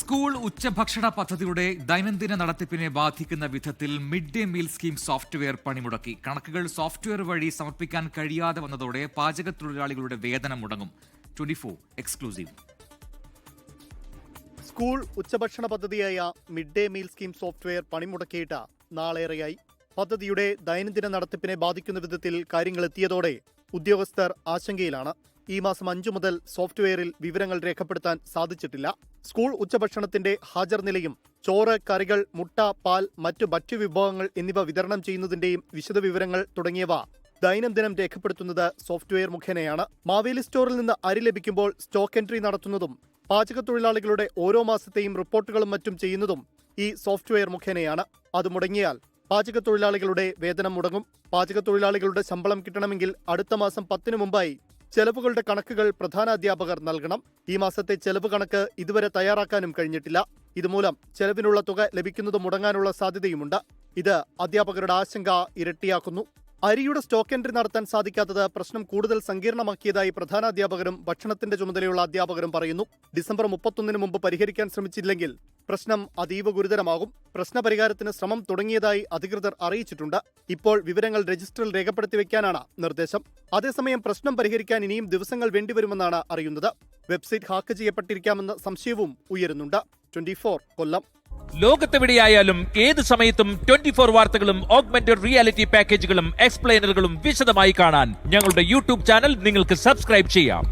School ഉച്ചഭക്ഷണ പദ്ധതിയുടെ ദൈനംദിന നടത്തിപ്പിനെ ബാധിക്കുന്ന വിധത്തിൽ mid day meal scheme software പണിമുടക്കി. കണക്കുകൾ സോഫ്റ്റ്വെയർ വഴി സമർപ്പിക്കാൻ കഴിയാതെ വന്നതോടെ പാചകത്തൊഴിലാളികളുടെ വേതനം മുടങ്ങും. 24 എക്സ്ക്ലൂസീവ്. സ്കൂൾ ഉച്ചഭക്ഷണ പദ്ധതിയായ mid day meal scheme software പണിമുടക്കിയിട്ട് നാളേറെയായി. പദ്ധതിയുടെ ദൈനംദിന നടത്തിപ്പിനെ ബാധിക്കുന്ന വിധത്തിൽ കാര്യങ്ങൾ എത്തിയതോടെ ഉദ്യോഗസ്ഥർ ആശങ്കയിലാണ്. ഈ മാസം 5 മുതൽ സോഫ്റ്റ്വെയറിൽ വിവരങ്ങൾ രേഖപ്പെടുത്താൻ സാധിച്ചിട്ടില്ല. സ്കൂൾ ഉച്ചഭക്ഷണത്തിന്റെ ഹാജർ നിലയും ചോറ്, കറികൾ, മുട്ട, പാൽ, മറ്റു ഭക്ഷ്യവിഭവങ്ങൾ എന്നിവ വിതരണം ചെയ്യുന്നതിന്റെയും വിശദവിവരങ്ങൾ തുടങ്ങിയവ ദൈനംദിനം രേഖപ്പെടുത്തുന്നത് സോഫ്റ്റ്വെയർ മുഖേനയാണ്. മാവേലി സ്റ്റോറിൽ നിന്ന് അരി ലഭിക്കുമ്പോൾ സ്റ്റോക്ക് എൻട്രി നടത്തുന്നതും പാചകത്തൊഴിലാളികളുടെ ഓരോ മാസത്തെയും റിപ്പോർട്ടുകളും മറ്റും ചെയ്യുന്നതും ഈ സോഫ്റ്റ്വെയർ മുഖേനയാണ്. അത് മുടങ്ങിയാൽ പാചകത്തൊഴിലാളികളുടെ വേതനം മുടങ്ങും. പാചകത്തൊഴിലാളികളുടെ ശമ്പളം കിട്ടണമെങ്കിൽ അടുത്ത മാസം 10 മുമ്പായി ചെലവുകളുടെ കണക്കുകൾ പ്രധാനാധ്യാപകർ നൽകണം. ഈ മാസത്തെ ചെലവ് കണക്ക് ഇതുവരെ തയ്യാറാക്കാനും കഴിഞ്ഞിട്ടില്ല. ഇതുമൂലം ചെലവിനുള്ള തുക ലഭിക്കുന്നത് മുടങ്ങാനുള്ള സാധ്യതയുമുണ്ട്. ഇത് അധ്യാപകരുടെ ആശങ്ക ഇരട്ടിയാക്കുന്നു. അരിയുടെ സ്റ്റോക്ക് എൻട്രി നടത്താൻ സാധിക്കാത്തത് പ്രശ്നം കൂടുതൽ സങ്കീർണമാക്കിയതായി പ്രധാനാധ്യാപകരും ഭക്ഷണത്തിന്റെ ചുമതലയുള്ള അധ്യാപകരും പറയുന്നു. ഡിസംബർ 31 മുമ്പ് പരിഹരിക്കാൻ ശ്രമിച്ചില്ലെങ്കിൽ പ്രശ്നം അതീവ ഗുരുതരമാകും. പ്രശ്നപരിഹാരത്തിന് ശ്രമം തുടങ്ങിയതായി അധികൃതർ അറിയിച്ചിട്ടുണ്ട്. ഇപ്പോൾ വിവരങ്ങൾ രജിസ്റ്ററിൽ രേഖപ്പെടുത്തി വയ്ക്കാനാണ് നിർദ്ദേശം. അതേസമയം പ്രശ്നം പരിഹരിക്കാൻ ഇനിയും ദിവസങ്ങൾ വേണ്ടിവരുമെന്നാണ് അറിയുന്നത്. വെബ്സൈറ്റ് ഹാക്ക് ചെയ്യപ്പെട്ടിരിക്കാമെന്ന സംശയവും ഉയരുന്നുണ്ട്. 24 കൊല്ലം. ലോകത്തെവിടെയായാലും ഏത് സമയത്തും 24 വാർത്തകളും ഓഗ്മെന്റഡ് റിയാലിറ്റി പാക്കേജുകളും എക്സ്പ്ലെയിനറുകളും വിശദമായി കാണാൻ ഞങ്ങളുടെ യൂട്യൂബ് ചാനൽ നിങ്ങൾക്ക് സബ്സ്ക്രൈബ് ചെയ്യാം.